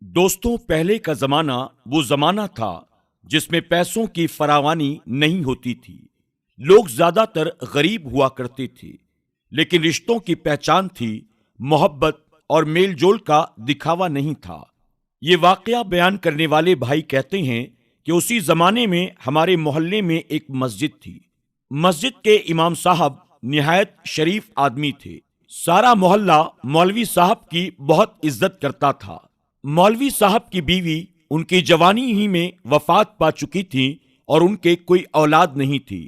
دوستوں، پہلے کا زمانہ وہ زمانہ تھا جس میں پیسوں کی فراوانی نہیں ہوتی تھی۔ لوگ زیادہ تر غریب ہوا کرتے تھے، لیکن رشتوں کی پہچان تھی، محبت اور میل جول کا دکھاوا نہیں تھا۔ یہ واقعہ بیان کرنے والے بھائی کہتے ہیں کہ اسی زمانے میں ہمارے محلے میں ایک مسجد تھی۔ مسجد کے امام صاحب نہایت شریف آدمی تھے۔ سارا محلہ مولوی صاحب کی بہت عزت کرتا تھا۔ مولوی صاحب کی بیوی ان کی جوانی ہی میں وفات پا چکی تھی اور ان کے کوئی اولاد نہیں تھی۔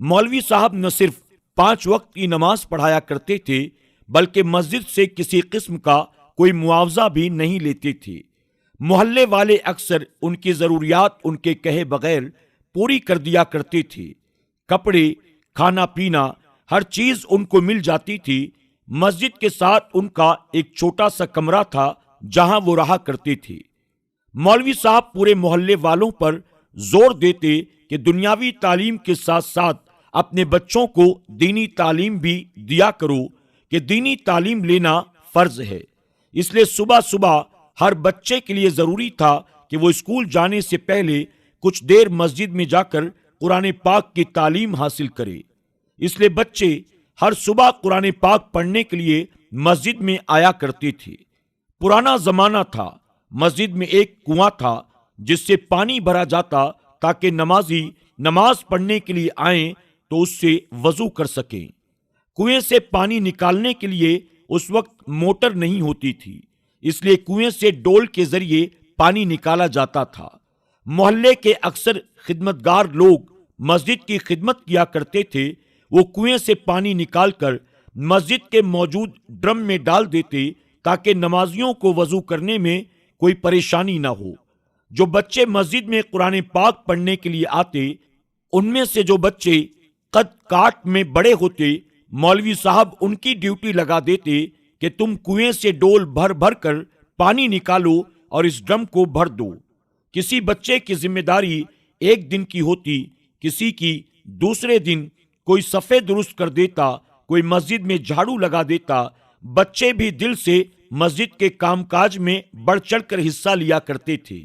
مولوی صاحب نہ صرف 5 وقت کی نماز پڑھایا کرتے تھے، بلکہ مسجد سے کسی قسم کا کوئی معاوضہ بھی نہیں لیتے تھے۔ محلے والے اکثر ان کی ضروریات ان کے کہے بغیر پوری کر دیا کرتے تھے۔ کپڑے، کھانا پینا، ہر چیز ان کو مل جاتی تھی۔ مسجد کے ساتھ ان کا ایک چھوٹا سا کمرہ تھا جہاں وہ رہا کرتے تھے۔ مولوی صاحب پورے محلے والوں پر زور دیتے کہ دنیاوی تعلیم کے ساتھ ساتھ اپنے بچوں کو دینی تعلیم بھی دیا کرو، کہ دینی تعلیم لینا فرض ہے۔ اس لیے صبح صبح ہر بچے کے لیے ضروری تھا کہ وہ اسکول جانے سے پہلے کچھ دیر مسجد میں جا کر قرآن پاک کی تعلیم حاصل کرے۔ اس لیے بچے ہر صبح قرآن پاک پڑھنے کے لیے مسجد میں آیا کرتے تھے۔ پرانا زمانہ تھا، مسجد میں ایک کنواں تھا جس سے پانی بھرا جاتا تاکہ نمازی نماز پڑھنے کے لیے آئیں تو اس سے وضو کر سکیں۔ کنویں سے پانی نکالنے کے لیے اس وقت موٹر نہیں ہوتی تھی، اس لیے کنویں سے ڈول کے ذریعے پانی نکالا جاتا تھا۔ محلے کے اکثر خدمتگار لوگ مسجد کی خدمت کیا کرتے تھے۔ وہ کنویں سے پانی نکال کر مسجد کے موجود ڈرم میں ڈال دیتے تاکہ نمازیوں کو وضو کرنے میں کوئی پریشانی نہ ہو۔ جو بچے مسجد میں قرآن پاک پڑھنے کے لیے آتے، ان میں سے جو بچے قد کاٹ میں بڑے ہوتے، مولوی صاحب ان کی ڈیوٹی لگا دیتے کہ تم کنویں سے ڈول بھر بھر کر پانی نکالو اور اس ڈرم کو بھر دو۔ کسی بچے کی ذمہ داری ایک دن کی ہوتی، کسی کی دوسرے دن، کوئی صفے درست کر دیتا، کوئی مسجد میں جھاڑو لگا دیتا۔ بچے بھی دل سے مسجد کے کام کاج میں بڑھ چڑھ کر حصہ لیا کرتے تھے۔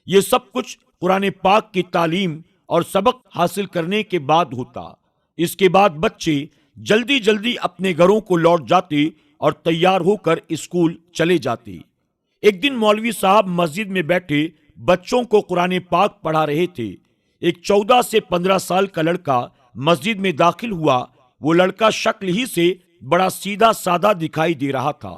یہ سب کچھ قرآن پاک کی تعلیم اور سبق حاصل کرنے کے بعد ہوتا۔ اس کے بعد بچے جلدی جلدی اپنے گھروں کو لوٹ جاتے اور تیار ہو کر اسکول چلے جاتے۔ ایک دن مولوی صاحب مسجد میں بیٹھے بچوں کو قرآن پاک پڑھا رہے تھے۔ ایک 14 سے 15 سال کا لڑکا مسجد میں داخل ہوا۔ وہ لڑکا شکل ہی سے بڑا سیدھا سادہ دکھائی دے رہا تھا۔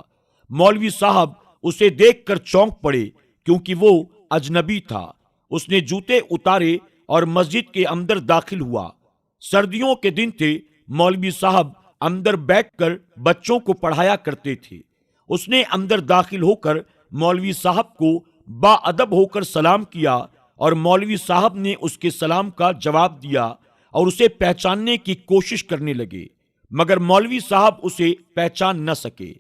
مولوی صاحب اسے دیکھ کر چونک پڑے، کیونکہ وہ اجنبی تھا۔ اس نے جوتے اتارے اور مسجد کے اندر داخل ہوا۔ سردیوں کے دن تھے، مولوی صاحب اندر بیٹھ کر بچوں کو پڑھایا کرتے تھے۔ اس نے اندر داخل ہو کر مولوی صاحب کو با ادب ہو کر سلام کیا، اور مولوی صاحب نے اس کے سلام کا جواب دیا اور اسے پہچاننے کی کوشش کرنے لگے، مگر مولوی صاحب اسے پہچان نہ سکے۔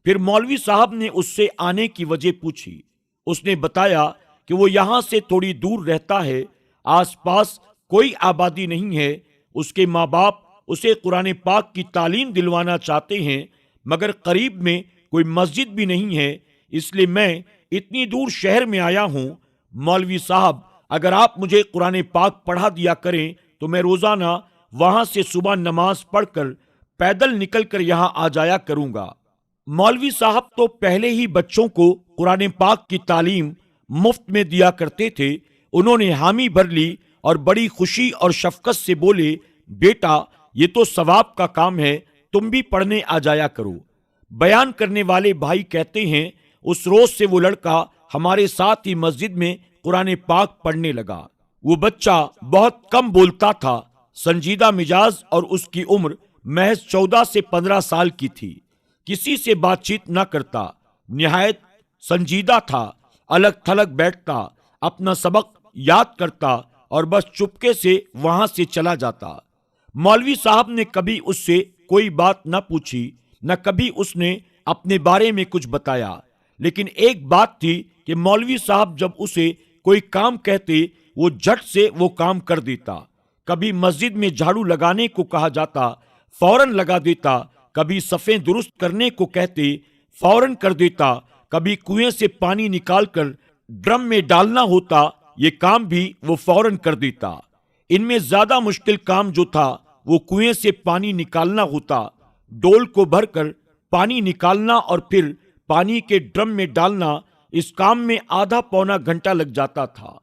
پھر مولوی صاحب نے اس سے آنے کی وجہ پوچھی۔ اس نے بتایا کہ وہ یہاں سے تھوڑی دور رہتا ہے، آس پاس کوئی آبادی نہیں ہے۔ اس کے ماں باپ اسے قرآن پاک کی تعلیم دلوانا چاہتے ہیں، مگر قریب میں کوئی مسجد بھی نہیں ہے، اس لیے میں اتنی دور شہر میں آیا ہوں۔ مولوی صاحب، اگر آپ مجھے قرآن پاک پڑھا دیا کریں تو میں روزانہ وہاں سے صبح نماز پڑھ کر پیدل نکل کر یہاں آ جایا کروں گا۔ مولوی صاحب تو پہلے ہی بچوں کو قرآن پاک کی تعلیم مفت میں دیا کرتے تھے۔ انہوں نے حامی بھر لی اور بڑی خوشی اور شفقت سے بولے، بیٹا یہ تو ثواب کا کام ہے، تم بھی پڑھنے آ جایا کرو۔ بیان کرنے والے بھائی کہتے ہیں، اس روز سے وہ لڑکا ہمارے ساتھ ہی مسجد میں قرآن پاک پڑھنے لگا۔ وہ بچہ بہت کم بولتا تھا، سنجیدہ مزاج، اور اس کی عمر محض 14 سے 15 سال کی تھی۔ کسی سے بات چیت نہ کرتا، نہایت سنجیدہ تھا، الگ تھلگ بیٹھتا، اپنا سبق یاد کرتا اور بس چپکے سے وہاں سے چلا جاتا۔ مولوی صاحب نے کبھی اس سے کوئی بات نہ پوچھی، نہ کبھی اس نے اپنے بارے میں کچھ بتایا، لیکن ایک بات تھی کہ مولوی صاحب جب اسے کوئی کام کہتے وہ جھٹ سے وہ کام کر دیتا۔ کبھی مسجد میں جھاڑو لگانے کو کہا جاتا، فوراً لگا دیتا۔ کبھی صفیں درست کرنے کو کہتے، فوراً کر دیتا۔ کبھی کنویں سے پانی نکال کر ڈرم میں ڈالنا ہوتا، یہ کام بھی وہ فوراً کر دیتا۔ ان میں زیادہ مشکل کام جو تھا وہ کنویں سے پانی نکالنا ہوتا۔ ڈول کو بھر کر پانی نکالنا اور پھر پانی کے ڈرم میں ڈالنا، اس کام میں آدھا پونا گھنٹہ لگ جاتا تھا۔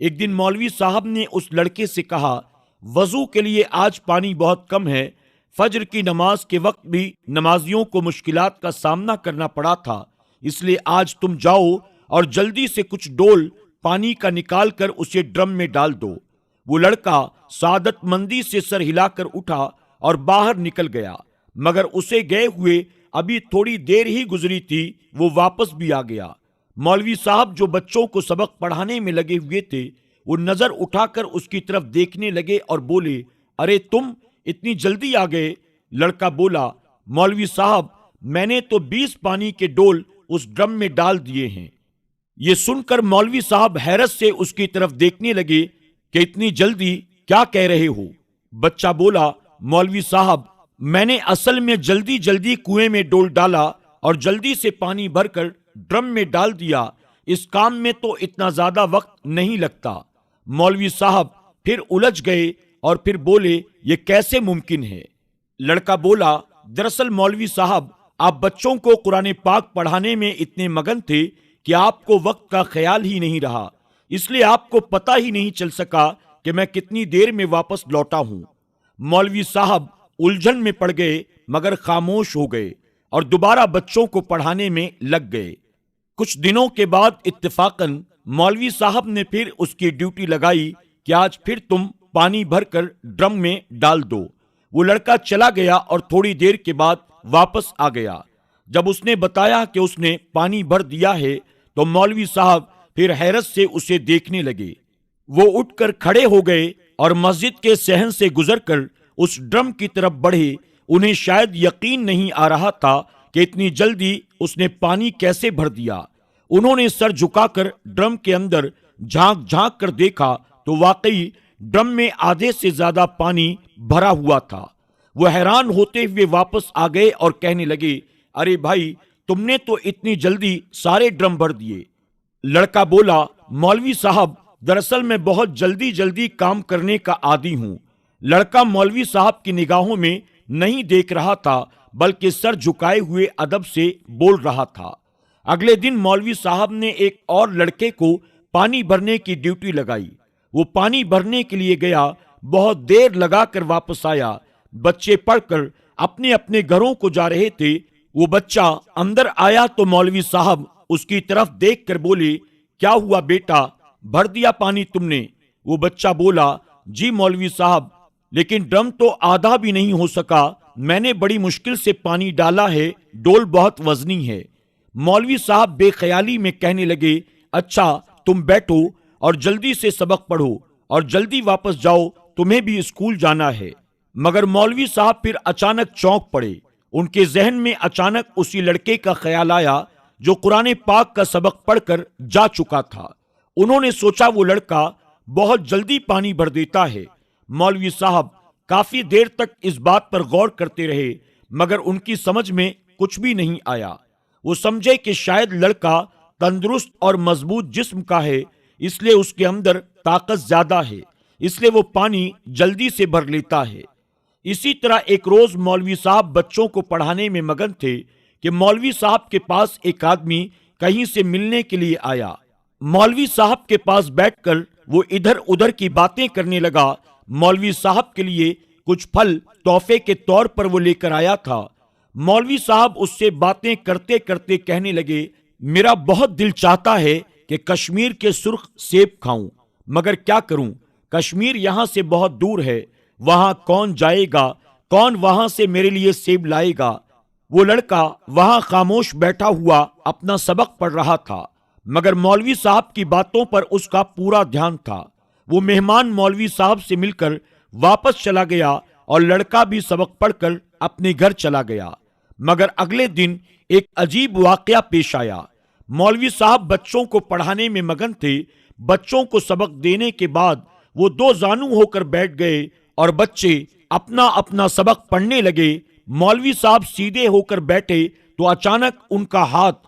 ایک دن مولوی صاحب نے اس لڑکے سے کہا، وضو کے لیے آج پانی بہت کم ہے، فجر کی نماز کے وقت بھی نمازیوں کو مشکلات کا سامنا کرنا پڑا تھا، اس لیے آج تم جاؤ اور جلدی سے کچھ ڈول پانی کا نکال کر اسے ڈرم میں ڈال دو۔ وہ لڑکا سعادت مندی سے سر ہلا کر اٹھا اور باہر نکل گیا، مگر اسے گئے ہوئے ابھی تھوڑی دیر ہی گزری تھی، وہ واپس بھی آ گیا۔ مولوی صاحب جو بچوں کو سبق پڑھانے میں لگے ہوئے تھے، وہ نظر اٹھا کر اس کی طرف دیکھنے لگے اور بولے، ارے تم اتنی جلدی آ گئے؟ لڑکا بولا، مولوی صاحب میں نے تو 20 پانی کے ڈول اس ڈرم میں ڈال دیے ہیں۔ یہ سن کر مولوی صاحب حیرت سے اس کی طرف دیکھنے لگے کہ اتنی جلدی کیا کہہ رہے ہو؟ بچہ بولا، مولوی صاحب میں نے اصل میں جلدی جلدی کنویں میں ڈول ڈالا اور جلدی سے پانی بھر کر ڈرم میں ڈال دیا، اس کام میں تو اتنا زیادہ وقت نہیں لگتا۔ مولوی صاحب پھر الجھ گئے اور پھر بولے، یہ کیسے ممکن ہے؟ لڑکا بولا، دراصل مولوی صاحب آپ بچوں کو قرآن پاک پڑھانے میں اتنے مگن تھے کہ آپ کو وقت کا خیال ہی نہیں رہا، اس لیے آپ کو پتہ ہی نہیں چل سکا کہ میں کتنی دیر میں واپس لوٹا ہوں۔ مولوی صاحب الجھن میں پڑ گئے مگر خاموش ہو گئے اور دوبارہ بچوں کو پڑھانے میں لگ گئے۔ کچھ دنوں کے بعد اتفاقاً مولوی صاحب نے پھر اس کی ڈیوٹی لگائی کہ آج پھر تم پانی بھر کر ڈرم میں ڈال دو۔ وہ لڑکا چلا گیا اور تھوڑی دیر کے بعد واپس آ گیا۔ جب اس نے بتایا کہ اس نے پانی بھر دیا ہے تو مولوی صاحب پھر حیرت سے اسے دیکھنے لگے۔ وہ اٹھ کر کھڑے ہو گئے اور مسجد کے صحن سے گزر کر اس ڈرم کی طرف بڑھے۔ انہیں شاید یقین نہیں آ رہا تھا کہ اتنی جلدی اس نے پانی کیسے بھر دیا۔ انہوں نے سر جھکا کر ڈرم کے اندر جھانک جھانک کر دیکھا تو واقعی ڈرم میں آدھے سے زیادہ پانی بھرا ہوا تھا۔ وہ حیران ہوتے ہوئے واپس آ گئے اور کہنے لگے، ارے بھائی تم نے تو اتنی جلدی سارے ڈرم بھر دیے۔ لڑکا بولا، مولوی صاحب دراصل میں بہت جلدی جلدی کام کرنے کا عادی ہوں۔ لڑکا مولوی صاحب کی نگاہوں میں نہیں دیکھ رہا تھا بلکہ سر جھکائے ہوئے ادب سے بول رہا تھا۔ اگلے دن مولوی صاحب نے ایک اور لڑکے کو پانی بھرنے کی ڈیوٹی لگائی۔ وہ پانی بھرنے کے لیے گیا، بہت دیر لگا کر واپس آیا۔ بچے پڑھ کر اپنے اپنے گھروں کو جا رہے تھے۔ وہ بچہ اندر آیا تو مولوی صاحب اس کی طرف دیکھ کر بولے، کیا ہوا بیٹا، بھر دیا پانی تم نے؟ وہ بچہ بولا، جی مولوی صاحب لیکن ڈرم تو آدھا بھی نہیں ہو سکا، میں نے بڑی مشکل سے پانی ڈالا ہے، ڈول بہت وزنی ہے۔ مولوی صاحب بے خیالی میں کہنے لگے، اچھا تم بیٹھو اور جلدی سے سبق پڑھو اور جلدی واپس جاؤ، تمہیں بھی اسکول جانا ہے۔ مگر مولوی صاحب پھر اچانک چونک پڑے۔ ان کے ذہن میں اچانک اسی لڑکے کا خیال آیا جو قرآن پاک کا سبق پڑھ کر جا چکا تھا۔ انہوں نے سوچا وہ لڑکا بہت جلدی پانی بھر دیتا ہے۔ مولوی صاحب کافی دیر تک اس بات پر غور کرتے رہے مگر ان کی سمجھ میں کچھ بھی نہیں آیا۔ وہ سمجھے کہ شاید لڑکا تندرست اور مضبوط جسم کا ہے، اس لیے اس کے اندر طاقت زیادہ ہے، اس لیے وہ پانی جلدی سے بھر لیتا ہے۔ اسی طرح ایک روز مولوی صاحب بچوں کو پڑھانے میں مگن تھے کہ مولوی صاحب کے پاس ایک آدمی کہیں سے ملنے کے لیے آیا۔ مولوی صاحب کے پاس بیٹھ کر وہ ادھر ادھر کی باتیں کرنے لگا۔ مولوی صاحب کے لیے کچھ پھل تحفے کے طور پر وہ لے کر آیا تھا۔ مولوی صاحب اس سے باتیں کرتے کرتے کہنے لگے، میرا بہت دل چاہتا ہے کہ کشمیر کے سرخ سیب کھاؤں، مگر کیا کروں، کشمیر یہاں سے بہت دور ہے، وہاں کون جائے گا، کون وہاں سے میرے لیے سیب لائے گا۔ وہ لڑکا وہاں خاموش بیٹھا ہوا اپنا سبق پڑھ رہا تھا مگر مولوی صاحب کی باتوں پر اس کا پورا دھیان تھا۔ وہ مہمان مولوی صاحب سے مل کر واپس چلا گیا اور لڑکا بھی سبق پڑھ کر اپنے گھر چلا گیا۔ مگر اگلے دن ایک عجیب واقعہ پیش آیا۔ مولوی صاحب بچوں کو پڑھانے میں مگن تھے۔ بچوں کو سبق دینے کے بعد وہ دو زانو ہو کر بیٹھ گئے اور بچے اپنا اپنا سبق پڑھنے لگے۔ مولوی صاحب سیدھے ہو کر بیٹھے تو اچانک ان کا ہاتھ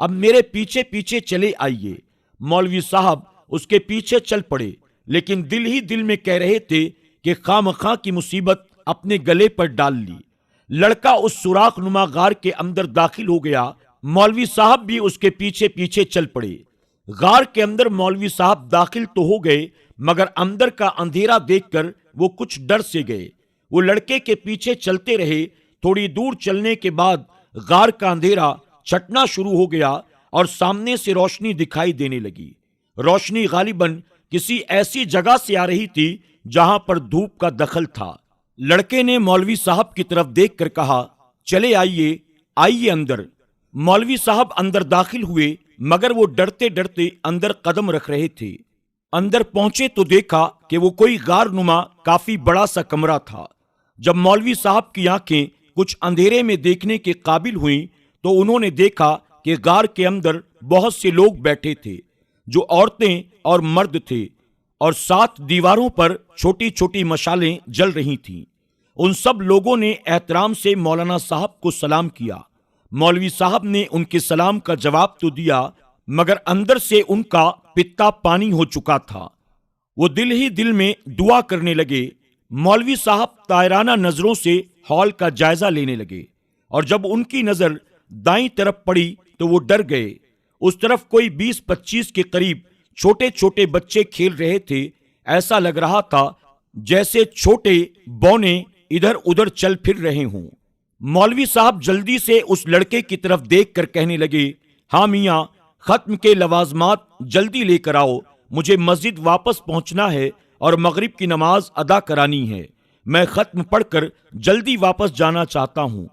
اب میرے پیچھے پیچھے چلے آئیے۔ مولوی صاحب اس کے پیچھے چل پڑے، لیکن دل ہی دل میں کہہ رہے تھے کہ خواہ کی مصیبت اپنے گلے پر ڈال لی۔ لڑکا اس سوراخ نما غار کے اندر داخل ہو گیا، مولوی صاحب بھی اس کے پیچھے پیچھے چل پڑے۔ غار کے اندر مولوی صاحب داخل تو ہو گئے، مگر اندر کا اندھیرا دیکھ کر وہ کچھ ڈر سے گئے۔ وہ لڑکے کے پیچھے چلتے رہے۔ تھوڑی دور چلنے کے بعد غار کا اندھیرا چھٹنا شروع ہو گیا اور سامنے سے روشنی دکھائی دینے لگی۔ روشنی غالباً کسی ایسی جگہ سے آ رہی تھی جہاں پر دھوپ کا دخل تھا۔ لڑکے نے مولوی صاحب کی طرف دیکھ کر کہا، چلے آئیے، آئیے اندر۔ مولوی صاحب اندر داخل ہوئے، مگر وہ ڈرتے ڈرتے اندر قدم رکھ رہے تھے۔ اندر پہنچے تو دیکھا کہ وہ کوئی غار نما کافی بڑا سا کمرہ تھا۔ جب مولوی صاحب کی آنکھیں کچھ اندھیرے میں دیکھنے کے قابل ہوئیں تو انہوں نے دیکھا کہ غار کے اندر بہت سے لوگ بیٹھے تھے، جو عورتیں اور مرد تھے، اور 7 دیواروں پر چھوٹی چھوٹی مشالیں جل رہی تھیں۔ ان سب لوگوں نے احترام سے مولانا صاحب کو سلام کیا۔ مولوی صاحب نے ان کے سلام کا جواب تو دیا، مگر اندر سے ان کا پتا پانی ہو چکا تھا۔ وہ دل ہی دل میں دعا کرنے لگے۔ مولوی صاحب طائرانہ نظروں سے ہال کا جائزہ لینے لگے، اور جب ان کی نظر دائیں طرف پڑی تو وہ ڈر گئے۔ اس طرف کوئی 20-25 کے قریب چھوٹے چھوٹے بچے کھیل رہے تھے۔ ایسا لگ رہا تھا جیسے چھوٹے بونے ادھر ادھر چل پھر رہے ہوں۔ مولوی صاحب جلدی سے اس لڑکے کی طرف دیکھ کر کہنے لگے، ہاں میاں، ختم کے لوازمات جلدی لے کر آؤ، مجھے مسجد واپس پہنچنا ہے اور مغرب کی نماز ادا کرانی ہے۔ میں ختم پڑھ کر جلدی واپس جانا چاہتا ہوں۔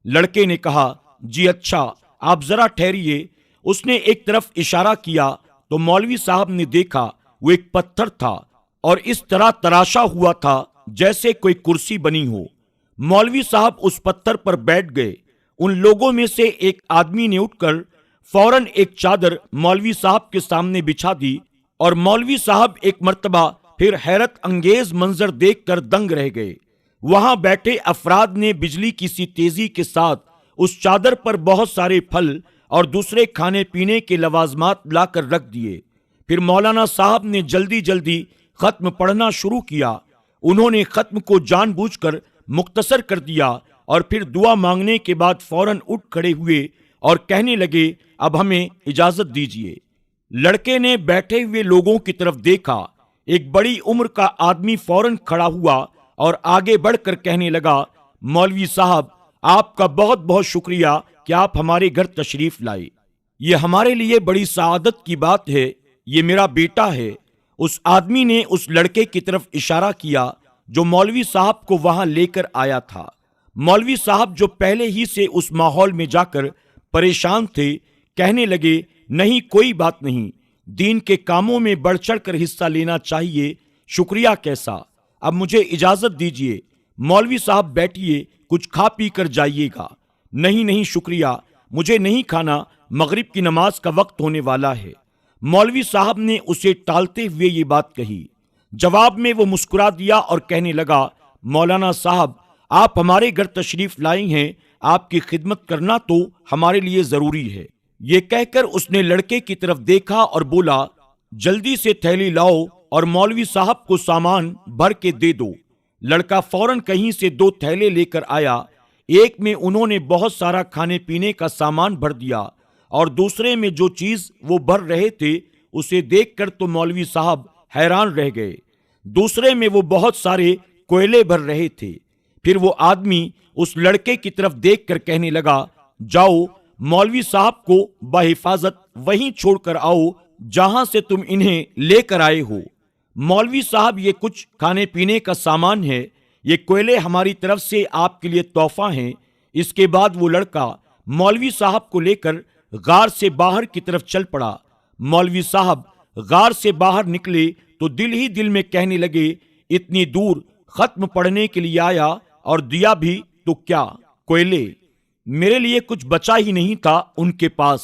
لڑکے نے کہا، جی اچھا، آپ ذرا ٹھہریے۔ اس نے ایک طرف اشارہ کیا تو مولوی صاحب نے دیکھا وہ ایک پتھر تھا اور اس طرح تراشا ہوا تھا جیسے کوئی کرسی بنی ہو۔ مولوی صاحب اس پتھر پر بیٹھ گئے۔ ان لوگوں میں سے ایک آدمی نے اٹھ کر فوراً ایک چادر مولوی صاحب کے سامنے بچھا دی، اور مولوی صاحب ایک مرتبہ پھر حیرت انگیز منظر دیکھ کر دنگ رہ گئے۔ وہاں بیٹھے افراد نے بجلی کی سی تیزی کے ساتھ اس چادر پر بہت سارے پھل اور دوسرے کھانے پینے کے لوازمات لا کر رکھ دیے۔ پھر مولانا صاحب نے جلدی جلدی ختم پڑھنا شروع کیا۔ انہوں نے ختم کو جان بوجھ کر مختصر کر دیا، اور پھر دعا مانگنے کے بعد فوراً اٹھ کھڑے ہوئے اور کہنے لگے، اب ہمیں اجازت دیجیے۔ لڑکے نے بیٹھے ہوئے لوگوں کی طرف دیکھا۔ ایک بڑی عمر کا آدمی فوراً کھڑا ہوا اور آگے بڑھ کر کہنے لگا، مولوی صاحب، آپ کا بہت بہت شکریہ کہ آپ ہمارے گھر تشریف لائے۔ یہ ہمارے لیے بڑی سعادت کی بات ہے۔ یہ میرا بیٹا ہے۔ اس آدمی نے اس لڑکے کی طرف اشارہ کیا جو مولوی صاحب کو وہاں لے کر آیا تھا۔ مولوی صاحب جو پہلے ہی سے اس ماحول میں جا کر پریشان تھے، کہنے لگے، نہیں، کوئی بات نہیں، دین کے کاموں میں بڑھ چڑھ کر حصہ لینا چاہیے، شکریہ کیسا۔ اب مجھے اجازت دیجیے۔ مولوی صاحب بیٹھیے، کچھ کھا پی کر جائیے گا۔ نہیں نہیں، شکریہ، مجھے نہیں کھانا، مغرب کی نماز کا وقت ہونے والا ہے۔ مولوی صاحب نے اسے ٹالتے ہوئے یہ بات کہی۔ جواب میں وہ مسکرا دیا اور کہنے لگا، مولانا صاحب، آپ ہمارے گھر تشریف لائی ہیں، آپ کی خدمت کرنا تو ہمارے لیے ضروری ہے۔ یہ کہہ کر اس نے لڑکے کی طرف دیکھا اور بولا، جلدی سے تھیلی لاؤ اور مولوی صاحب کو سامان بھر کے دے دو۔ لڑکا فوراً کہیں سے 2 تھیلے لے کر آیا۔ ایک میں انہوں نے بہت سارا کھانے پینے کا سامان بھر دیا، اور دوسرے میں جو چیز وہ بھر رہے تھے اسے دیکھ کر تو مولوی صاحب حیران رہ گئے۔ دوسرے میں وہ بہت سارے کوئلے بھر رہے تھے۔ پھر وہ آدمی اس لڑکے کی طرف دیکھ کر کہنے لگا، جاؤ، مولوی صاحب کو بحفاظت وہیں چھوڑ کر آؤ جہاں سے تم انہیں لے کر آئے ہو۔ مولوی صاحب، یہ کچھ کھانے پینے کا سامان ہے، یہ کوئلے ہماری طرف سے آپ کے لیے تحفہ ہیں۔ اس کے بعد وہ لڑکا مولوی صاحب کو لے کر غار سے باہر کی طرف چل پڑا۔ مولوی صاحب غار سے باہر نکلے تو دل ہی دل میں کہنے لگے، اتنی دور ختم پڑھنے کے لیے آیا اور دیا بھی تو کیا، کوئلے۔ میرے لیے کچھ بچا ہی نہیں تھا ان کے پاس۔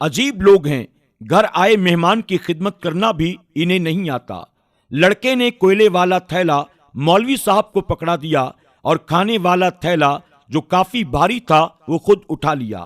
عجیب لوگ ہیں، گھر آئے مہمان کی خدمت کرنا بھی انہیں نہیں آتا۔ لڑکے نے کوئلے والا تھیلا مولوی صاحب کو پکڑا دیا اور کھانے والا تھیلا جو کافی بھاری تھا وہ خود اٹھا لیا۔